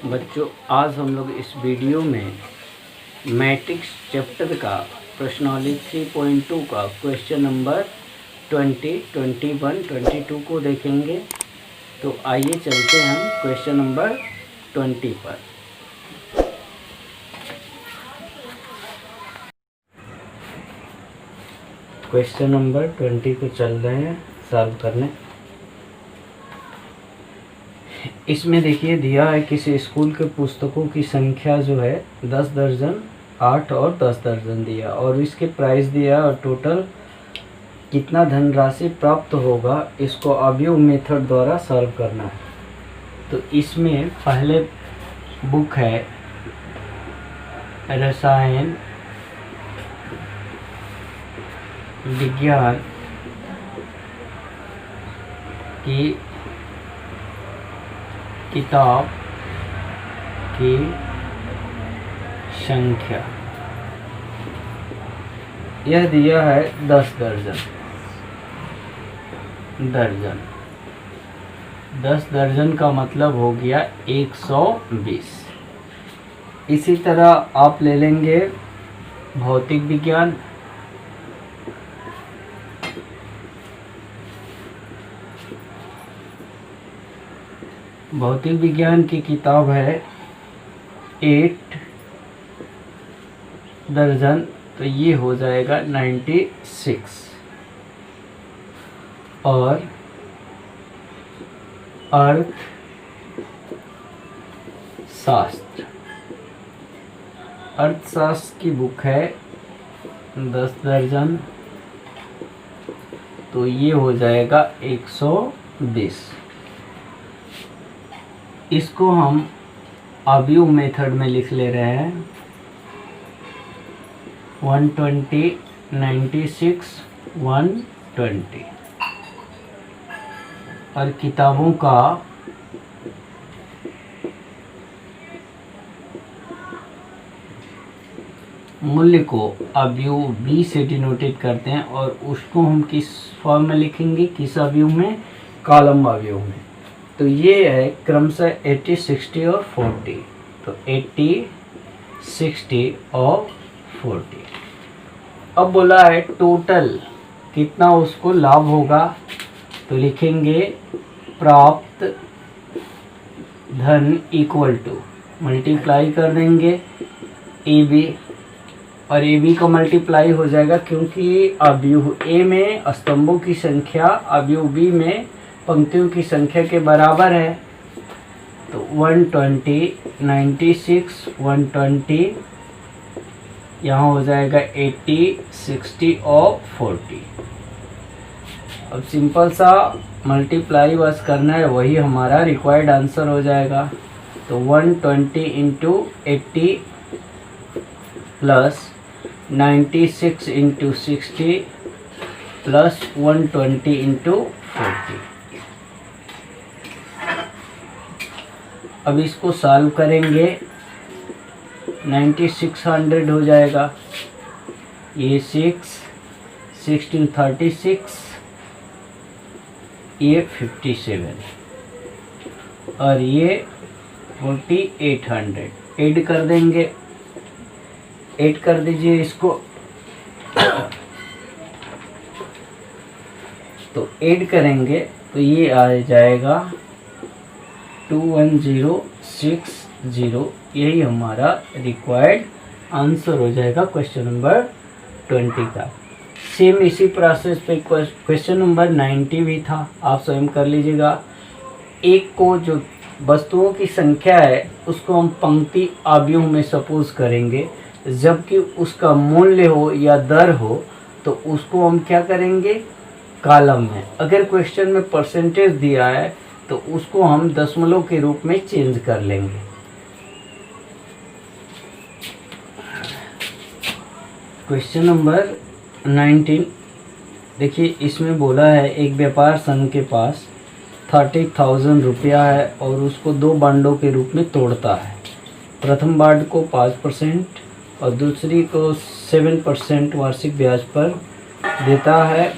बच्चों, आज हम लोग इस वीडियो में मैट्रिक्स चैप्टर का प्रश्नावली 3.2 का क्वेश्चन नंबर 20, 21, 22 को देखेंगे। तो आइए चलते हैं हम क्वेश्चन नंबर 20 पर। क्वेश्चन नंबर 20 को चल रहे हैं सॉल्व करने। इसमें देखिए दिया है किसी स्कूल के पुस्तकों की संख्या जो है 10 दर्जन, 8 और 10 दर्जन दिया और इसके प्राइस दिया और टोटल कितना धनराशि प्राप्त होगा, इसको अवयव मेथड द्वारा सॉल्व करना है। तो इसमें पहले बुक है रसायन विज्ञान की किताब की संख्या, यह दिया है 10 दर्जन। 10 दर्जन का मतलब हो गया 120। इसी तरह आप ले लेंगे भौतिक विज्ञान। भौतिक विज्ञान की किताब है 8 दर्जन, तो ये हो जाएगा 96। और अर्थशास्त्र की बुक है 10 दर्जन, तो ये हो जाएगा 120। इसको हम अवयव मेथड में लिख ले रहे हैं 120, 96, 120। और किताबों का मूल्य को अवयव बी से डिनोटेट करते हैं और उसको हम किस फॉर्म में लिखेंगे, किस अवयव में, कॉलम अवयव में। तो ये है क्रमशः 80, 60 और 40। तो 80, 60 और 40। अब बोला है टोटल कितना उसको लाभ होगा, तो लिखेंगे प्राप्त धन इक्वल टू, मल्टीप्लाई कर देंगे ए बी, और ए बी का मल्टीप्लाई हो जाएगा क्योंकि अवयव ए में स्तंभों की संख्या अवयव बी में पंक्तियों की संख्या के बराबर है। तो 120, 96, 120, यहाँ हो जाएगा 80, 60 और 40। अब सिंपल सा मल्टीप्लाई बस करना है, वही हमारा रिक्वायर्ड आंसर हो जाएगा। तो 120 into 80 plus 96 into 60 plus 120 into 40। अब इसको सॉल्व करेंगे, 9600 हो जाएगा। ये 16 36, ये 57 और ये 4800 ऐड कर देंगे। ऐड कर दीजिए इसको। तो ऐड करेंगे तो ये आ जाएगा 21060। यही हमारा रिक्वायर्ड आंसर हो जाएगा क्वेश्चन नंबर 20 का। सेम इसी प्रोसेस पे क्वेश्चन नंबर 90 भी था, आप स्वयं कर लीजिएगा। एक को जो वस्तुओं की संख्या है उसको हम पंक्ति अवयव में सपोज करेंगे, जबकि उसका मूल्य हो या दर हो तो उसको हम क्या करेंगे, कॉलम में। अगर क्वेश्चन में परसेंटेज दिया है तो उसको हम दशमलव के रूप में चेंज कर लेंगे। क्वेश्चन नंबर 19 देखिए, इसमें बोला है एक व्यापार संघ के पास 30,000 रुपया है और उसको 2 बांडों के रूप में तोड़ता है। प्रथम बांड को 5% और दूसरी को 7% वार्षिक ब्याज पर देता है।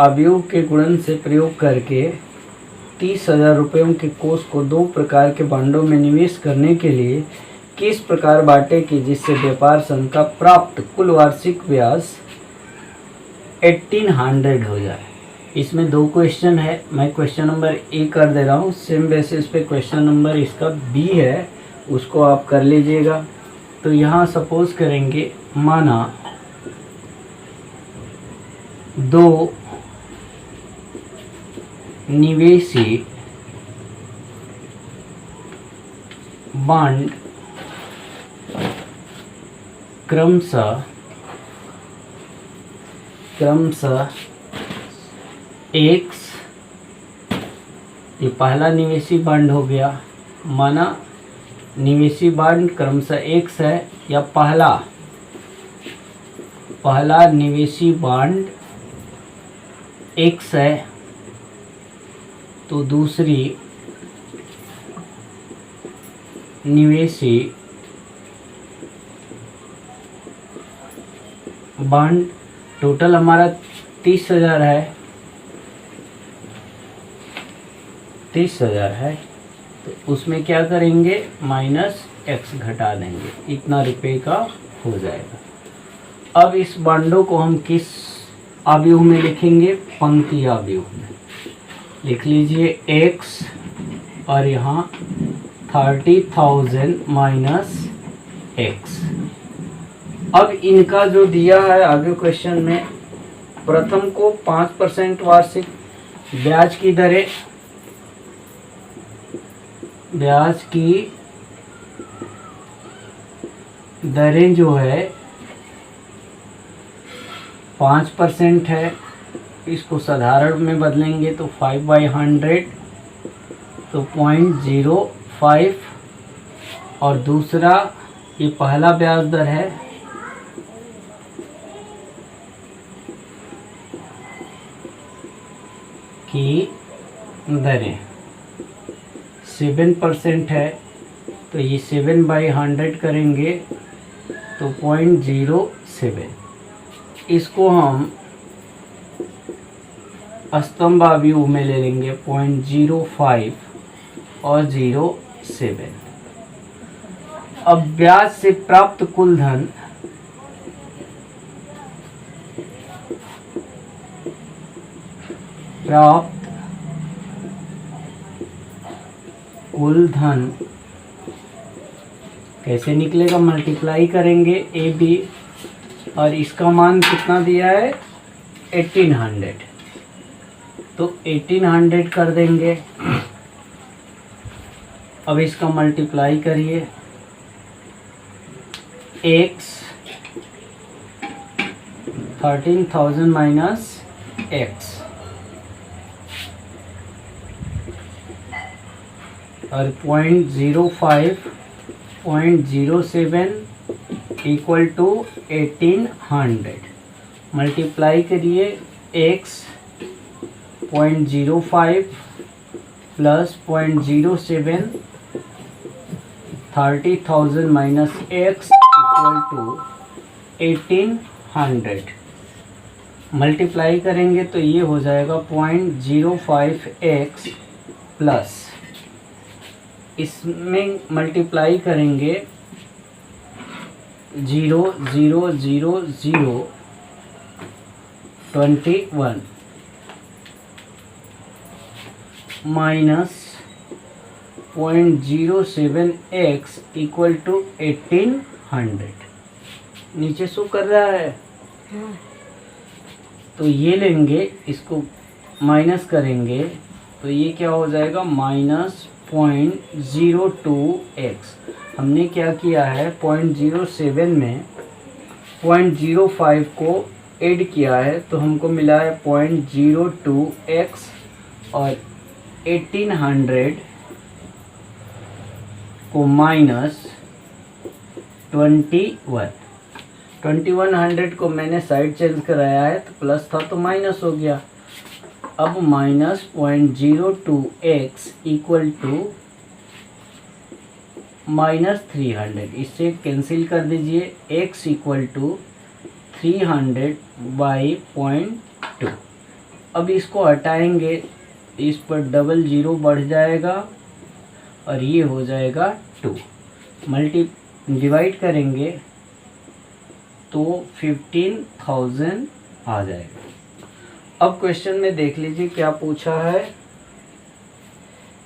अवयव के गुणन से प्रयोग करके 30,000 रुपयों के कोष को 2 प्रकार के बांडों में निवेश करने के लिए किस प्रकार बांटे कि जिससे व्यापार संघ का प्राप्त कुल वार्षिक ब्याज 1800 हो जाए। इसमें 2 क्वेश्चन है, मैं क्वेश्चन नंबर ए कर दे रहा हूँ, सेम बेसिस पे क्वेश्चन नंबर इसका बी है, उसको आप कर लीजिएगा। तो यहाँ सपोज करेंगे, माना 2 निवेशी बांड क्रमशः एक्स, ये पहला निवेशी बांड हो गया, माना निवेशी बांड क्रमशः एक्स है, या पहला निवेशी बांड एक्स है, तो दूसरी निवेशी बांड टोटल हमारा 30,000 है, 30,000 है, तो उसमें क्या करेंगे, माइनस एक्स घटा देंगे, इतना रुपए का हो जाएगा। अब इस बांडों को हम किस आव्यूह में लिखेंगे, पंक्ति आव्यूह में लिख लीजिए एक्स, और यहाँ 30,000 माइनस एक्स। अब इनका जो दिया है आगे क्वेश्चन में, प्रथम को 5% वार्षिक ब्याज की दरें, ब्याज की दरें जो है 5% है, इसको साधारण में बदलेंगे तो 5/100, तो 0.05, और दूसरा ये पहला ब्याज दर है की दरें 7% है, तो ये 7/100 करेंगे तो 0.07। इसको हम स्तंभ आव्यूह में ले लेंगे 0.05 और 0.7। अब ब्याज से प्राप्त कुल धन कैसे निकलेगा, मल्टीप्लाई करेंगे ए बी, और इसका मान कितना दिया है 1800, तो 1800 कर देंगे। अब इसका मल्टीप्लाई करिए, एक्स 13,000 माइनस एक्स, और 0.05 0.07 इक्वल टू 1800, मल्टीप्लाई करिए x 0.05 plus 0.07 30,000 minus x equal to 1800, multiply करेंगे तो ये हो जाएगा 0.05x प्लस, इसमें मल्टीप्लाई करेंगे 0.000021 माइनस 0.07x इक्वल टू 1800। नीचे शो कर रहा है, तो ये लेंगे, इसको माइनस करेंगे तो ये क्या हो जाएगा, -0.02x। हमने क्या किया है, 0.07 में 0.05 को ऐड किया है, तो हमको मिला है 0.02x, और 1800 को माइनस 2100 को मैंने साइड चेंज कराया है, तो प्लस था तो माइनस हो गया। अब -0.02x इक्वल टू -300, इससे कैंसिल कर दीजिए, x इक्वल टू 300/0.2। अब इसको हटाएंगे इस पर डबल जीरो बढ़ जाएगा और ये हो जाएगा 2। डिवाइड करेंगे तो 15,000 आ जाएगा। अब क्वेश्चन में देख लीजिए क्या पूछा है,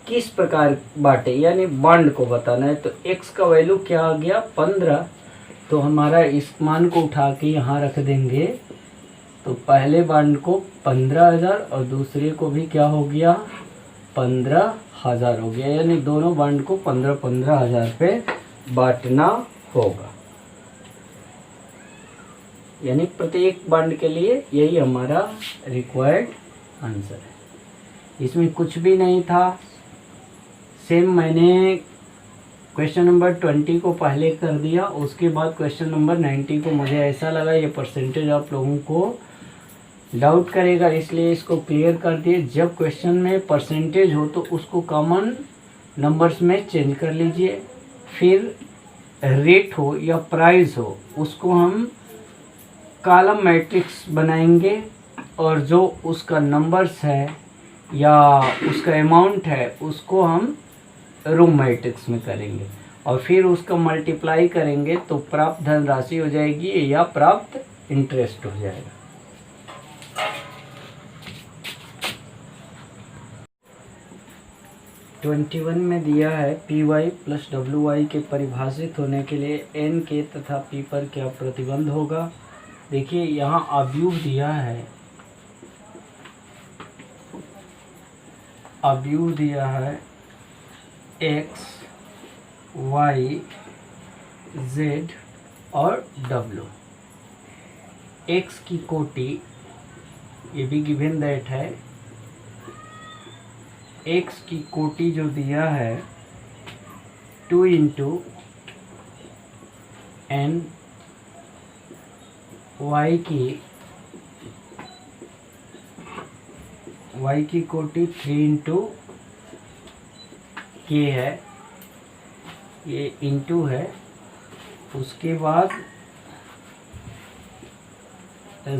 किस प्रकार बांटे, यानी बॉन्ड को बताना है। तो x का वैल्यू क्या आ गया 15, तो हमारा इस मान को उठा के यहाँ रख देंगे। तो पहले बॉन्ड को 15,000 और दूसरे को भी क्या हो गया 15,000 हो गया, यानी दोनों बॉन्ड को 15,000 पे बांटना होगा। यानी प्रत्येक बॉन्ड के लिए यही हमारा रिक्वायर्ड आंसर है। इसमें कुछ भी नहीं था। सेम मैंने क्वेश्चन नंबर 20 को पहले कर दिया, उसके बाद क्वेश्चन नंबर 90 को मुझे ऐसा लगा ये परसेंटेज आप लोगों को डाउट करेगा, इसलिए इसको क्लियर कर दिए। जब क्वेश्चन में परसेंटेज हो तो उसको कॉमन नंबर्स में चेंज कर लीजिए। फिर रेट हो या प्राइस हो उसको हम कॉलम मैट्रिक्स बनाएंगे, और जो उसका नंबर्स है या उसका अमाउंट है उसको हम रो मैट्रिक्स में करेंगे, और फिर उसका मल्टीप्लाई करेंगे तो प्राप्त धनराशि हो जाएगी या प्राप्त इंटरेस्ट हो जाएगा। (21) में दिया है PY प्लस WY के परिभाषित होने के लिए N के तथा P पर क्या प्रतिबंध होगा। देखिए यहाँ अवयव दिया है, अवयव दिया है X, Y, Z और W। X की कोटि, ये भी गिवन दैट है, X की कोटि जो दिया है 2 इंटू N, Y की कोटि 3 इंटू K है, ये इंटू है। उसके बाद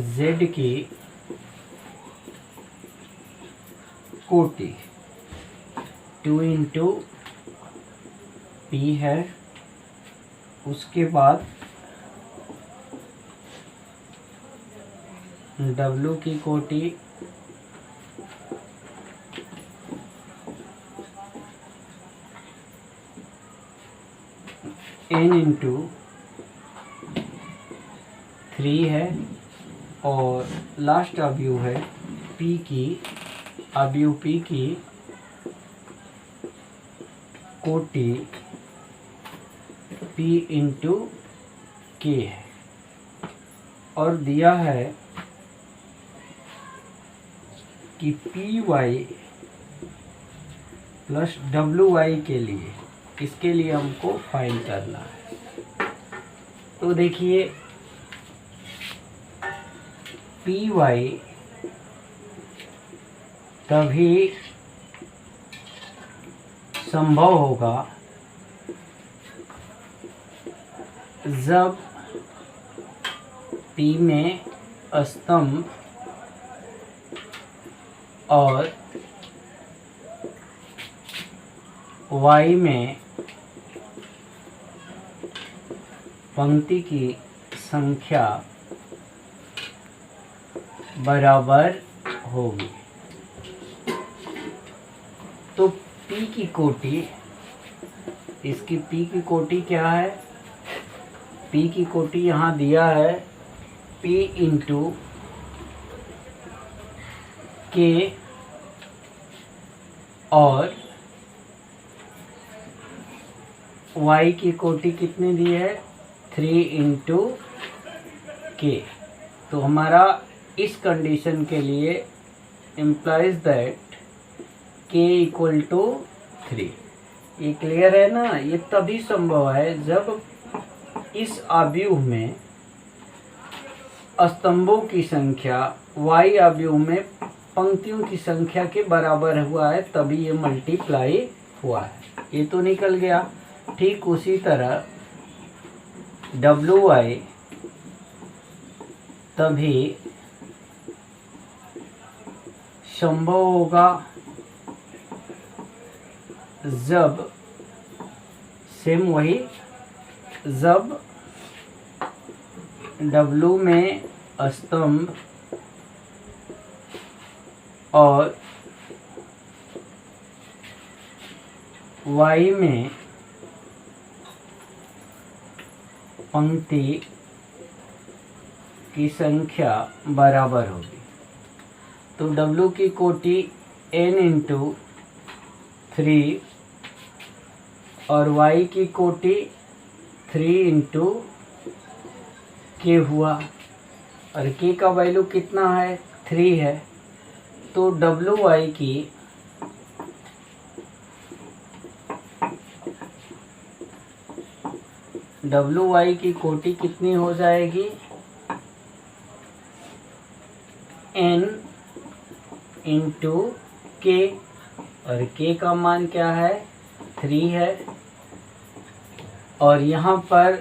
Z की कोटि 2 इंटू P है। उसके बाद W की कोटि N इंटू 3 है, और लास्ट अवयव है P की, अवयव P की कोटि P इंटू K है, और दिया है कि PY प्लस WY के लिए, इसके लिए हमको फाइंड करना है। तो देखिए PY तभी संभव होगा जब P में स्तंभ और Y में पंक्ति की संख्या बराबर होगी। तो P की कोटि, इसकी P की कोटि क्या है, P की कोटि यहाँ दिया है P इंटू K, और Y की कोटि कितनी दी है 3 इंटू K। तो हमारा इस कंडीशन के लिए implies that K equal to 3। ये क्लियर है ना। ये तभी संभव है जब इस अवयव में स्तंभों की संख्या Y अवयव में पंक्तियों की संख्या के बराबर हुआ है, तभी ये मल्टीप्लाई हुआ है। ये तो निकल गया। ठीक उसी तरह WY तभी संभव होगा जब सेम वही, जब W में स्तंभ और Y में पंक्ति की संख्या बराबर होगी। तो W की कोटि n इंटू 3 और Y की कोटि 3 इंटू K हुआ, और K का वैल्यू कितना है, 3 है। तो WY की कोटि कितनी हो जाएगी, n इंटू K, और K का मान क्या है, 3 है। और यहाँ पर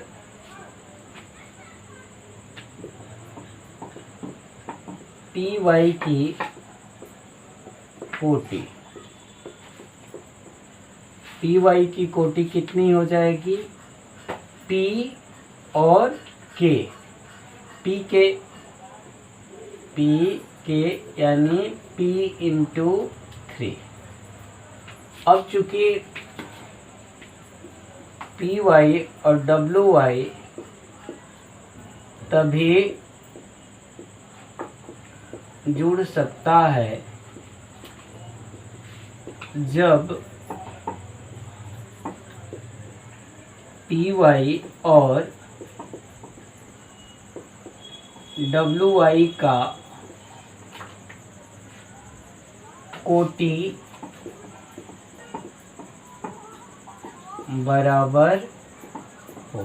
PY की कोटि, PY की कोटि कितनी हो जाएगी, P और K, P यानी P इंटू 3। अब चूंकि PY और WY तभी जुड़ सकता है जब PY और WY का कोटि बराबर हो।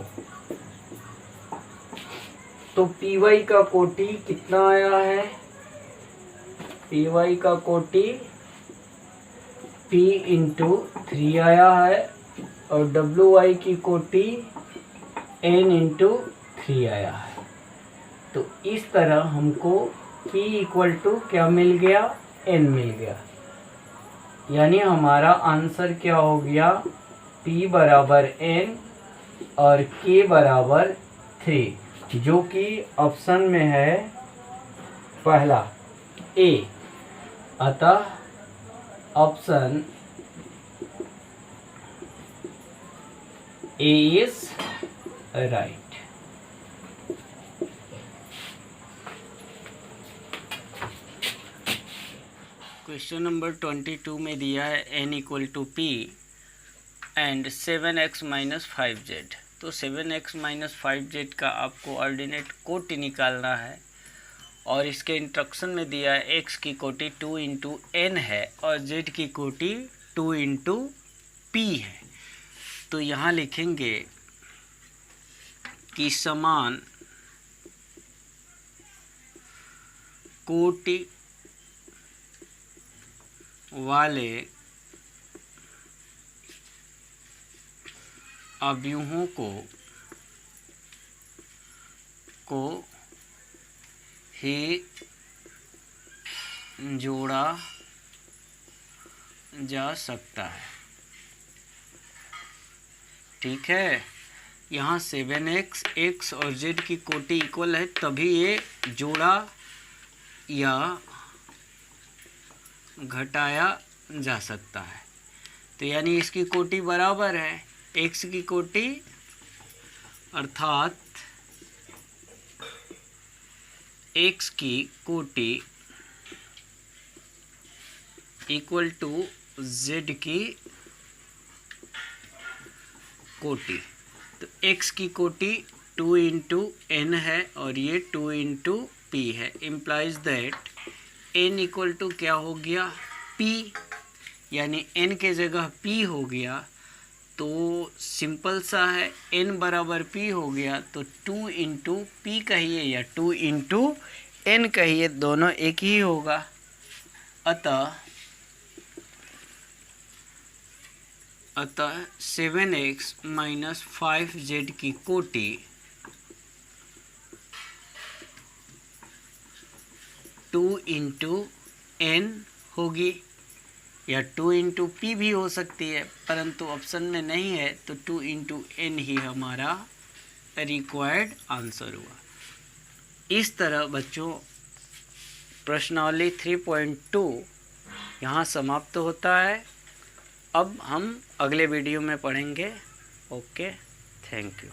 तो PY का कोटि कितना आया है, PY का कोटि P इंटू 3 आया है, और WY की कोटि n इंटू 3 आया है। तो इस तरह हमको P इक्वल टू क्या मिल गया, n मिल गया। यानी हमारा आंसर क्या हो गया, P बराबर n और K बराबर 3, जो कि ऑप्शन में है पहला A। अतः option A is right। Question number 22 में दिया है n equal to P and 7x minus 5z। तो 7x माइनस 5z का आपको ऑर्डिनेट कोटि निकालना है, और इसके इंस्ट्रक्शन में दिया है x की कोटि 2 इंटू n है और z की कोटि 2 इंटू p है। तो यहाँ लिखेंगे कि समान कोटि वाले अवयवों को ही जोड़ा जा सकता है। ठीक है, यहाँ 7x x और z की कोटि इक्वल है, तभी ये जोड़ा या घटाया जा सकता है। तो यानी इसकी कोटि बराबर है x की कोटि, अर्थात x की कोटि इक्वल टू z की कोटि। तो x की कोटि 2 इंटू n है और ये 2 इंटू p है। Implies that n equal to क्या हो गया, p, यानी n के जगह p हो गया। तो सिंपल सा है, n बराबर p हो गया, तो 2 इंटू पी कहिए या 2 इंटू n कहिए, दोनों एक ही होगा। अतः 7x माइनस 5z की कोटि 2 इंटू n होगी। या 2 इंटू पी भी हो सकती है, परंतु ऑप्शन में नहीं है तो 2 इंटू एन ही हमारा रिक्वायर्ड आंसर हुआ। इस तरह बच्चों प्रश्नावली 3.2 यहाँ समाप्त होता है। अब हम अगले वीडियो में पढ़ेंगे। Okay, thank you.